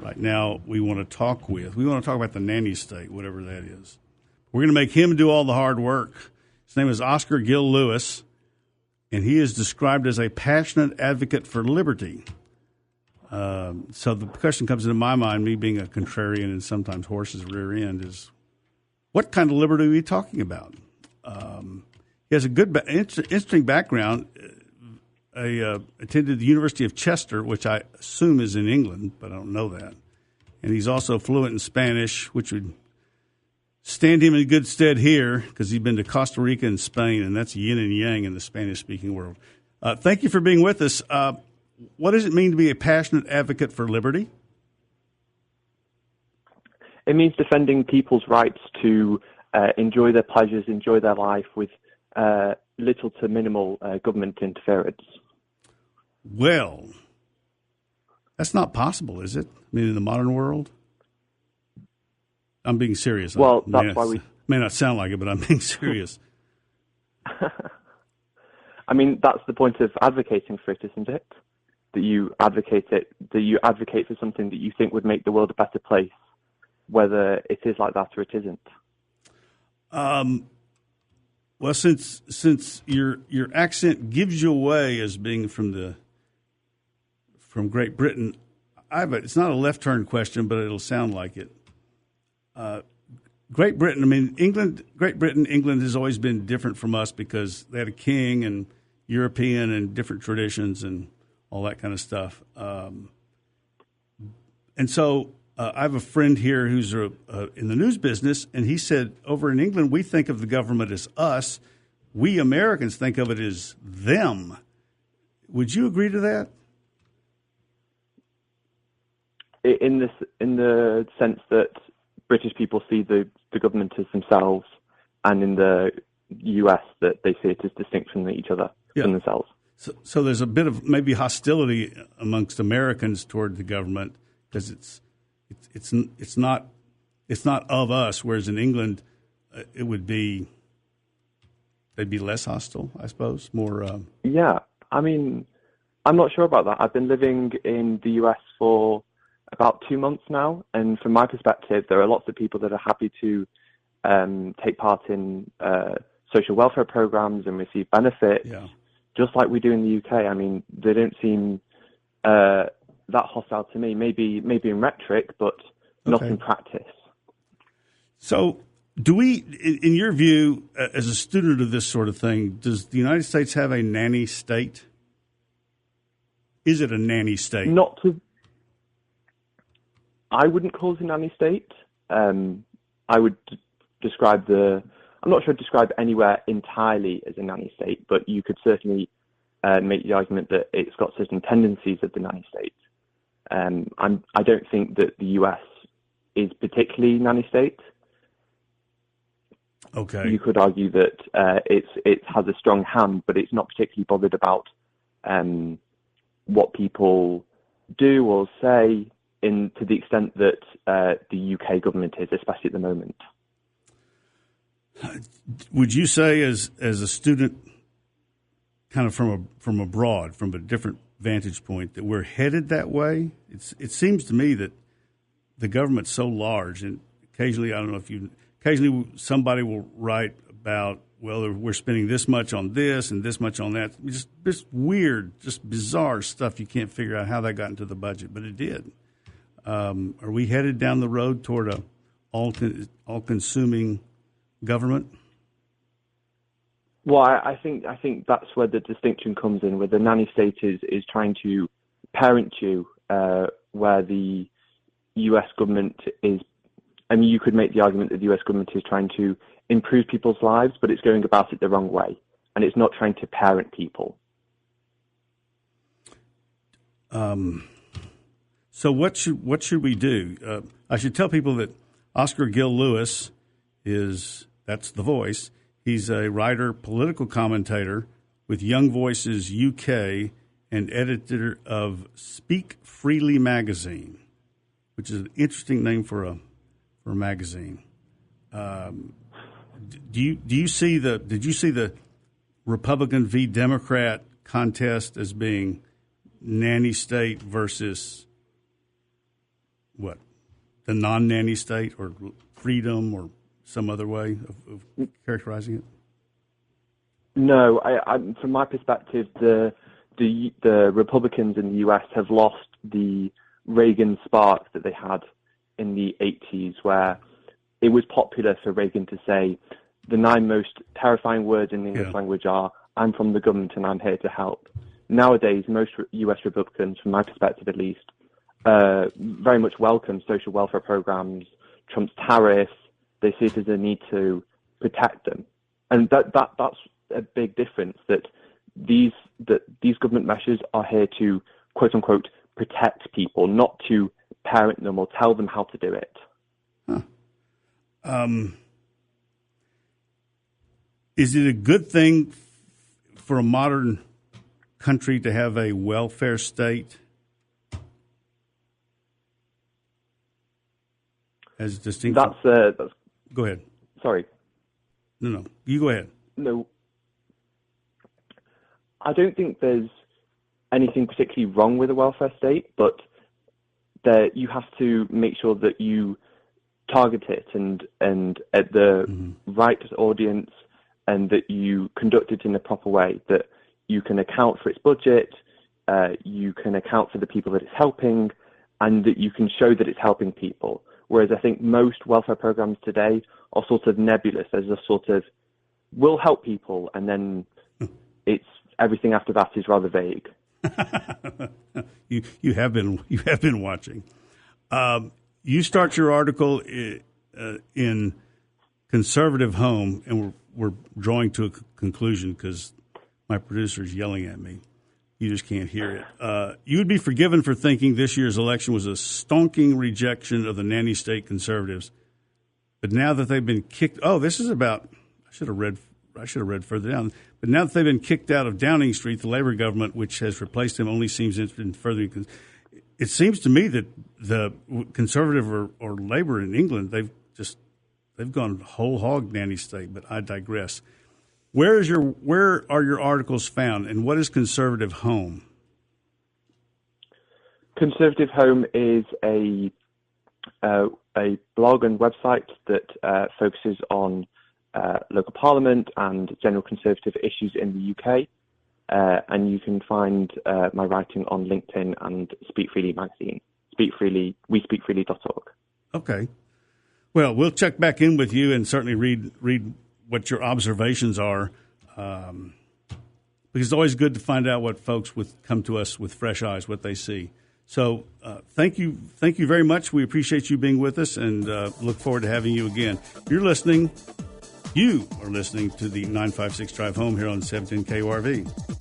right now we want to talk with. We want to talk about the nanny state, whatever that is. We're going to make him do all the hard work. His name is Oscar Gill-Lewis, and he is described as a passionate advocate for liberty. So the question comes into my mind, me being a contrarian and sometimes horse's rear end, is what kind of liberty are we talking about? He has a good, interesting background. Attended the University of Chester, which I assume is in England, but I don't know that. And he's also fluent in Spanish, which would stand him in good stead here because he's been to Costa Rica and Spain, and that's yin and yang in the Spanish-speaking world. Thank you for being with us. What does it mean to be a passionate advocate for liberty? It means defending people's rights to enjoy their pleasures, enjoy their life with little to minimal government interference. Well, that's not possible, is it? I mean, in the modern world? I'm being serious. Well, that's why we... may not sound like it, but I'm being serious. I mean, that's the point of advocating for it, isn't it? That you advocate for something that you think would make the world a better place, whether it is like that or it isn't. Well, since your accent gives you away as being from Great Britain, it's not a left turn question, but it'll sound like it. Great Britain, England has always been different from us because they had a king and European and different traditions and all that kind of stuff. And so I have a friend here who's in the news business, and he said over in England, we think of the government as us. We Americans think of it as them. Would you agree to that? In the sense that British people see the government as themselves, and in the US that they see it as distinct from each other, from themselves. So there's a bit of maybe hostility amongst Americans toward the government because it's not of us, whereas in England it would be they'd be less hostile, I suppose. More. Yeah, I mean, I'm not sure about that. I've been living in the US for about 2 months now, and from my perspective, there are lots of people that are happy to take part in social welfare programs and receive benefits, just like we do in the UK. I mean, they don't seem that hostile to me. Maybe in rhetoric, but not in practice. So, do we, in your view, as a student of this sort of thing, does the United States have a nanny state? Is it a nanny state? I wouldn't call it a nanny state. I would describe I'm not sure I'd describe anywhere entirely as a nanny state, but you could certainly make the argument that it's got certain tendencies of the nanny state. I don't think that the US is particularly nanny state. Okay. You could argue that it has a strong hand, but it's not particularly bothered about what people do or say to the extent that the UK government is, especially at the moment. Would you say, as a student, kind of from abroad, from a different vantage point, that we're headed that way? It seems to me that the government's so large, and occasionally, I don't know if occasionally somebody will write about, well, we're spending this much on this and this much on that. Just weird, just bizarre stuff. You can't figure out how that got into the budget, but it did. Are we headed down the road toward a all-consuming government? Well, I think that's where the distinction comes in, where the nanny state is trying to parent you, where the U.S. government is. I mean, you could make the argument that the U.S. government is trying to improve people's lives, but it's going about it the wrong way, and it's not trying to parent people. So what should we do? I should tell people that Oscar Gill-Lewis that's the voice. He's a writer, political commentator with Young Voices UK and editor of Speak Freely magazine, which is an interesting name for a magazine. Did you see the Republican v. Democrat contest as being nanny state versus what, the non-nanny state or freedom or some other way of characterizing it? No, from my perspective, the Republicans in the U.S. have lost the Reagan spark that they had in the 80s, where it was popular for Reagan to say the 9 most terrifying words in the English language are, "I'm from the government and I'm here to help." Nowadays, most U.S. Republicans, from my perspective at least, very much welcome social welfare programs, Trump's tariffs. They see it as a need to protect them. And that's a big difference, that these government measures are here to, quote unquote, protect people, not to parent them or tell them how to do it. Huh. Is it a good thing for a modern country to have a welfare state? As distinct. That's go ahead. Sorry. No, you go ahead. No, I don't think there's anything particularly wrong with a welfare state, but that you have to make sure that you target it and at the right audience, and that you conduct it in a proper way, that you can account for its budget, you can account for the people that it's helping, and that you can show that it's helping people. Whereas I think most welfare programs today are sort of nebulous. There's a sort of, will help people, and then it's everything after that is rather vague. You have been watching. You start your article in Conservative Home, and we're drawing to a conclusion because my producer's yelling at me. You just can't hear it. You would be forgiven for thinking this year's election was a stonking rejection of the nanny state conservatives. But now that they've been kicked, this is about, I should have read further down. But now that they've been kicked out of Downing Street, the Labour government, which has replaced them, only seems interested in furthering. It seems to me that the Conservative or Labour in England, they've gone whole hog nanny state. But I digress. Where are your articles found, and what is Conservative Home? Conservative Home is a blog and website that focuses on local parliament and general conservative issues in the UK. And you can find my writing on LinkedIn and Speak Freely magazine. WeSpeakFreely.org. Okay. Well, we'll check back in with you and certainly read what your observations are, because it's always good to find out what folks come to us with fresh eyes, what they see. So thank you very much. We appreciate you being with us, and look forward to having you again. You are listening to the 956 Drive Home here on 710 KURV.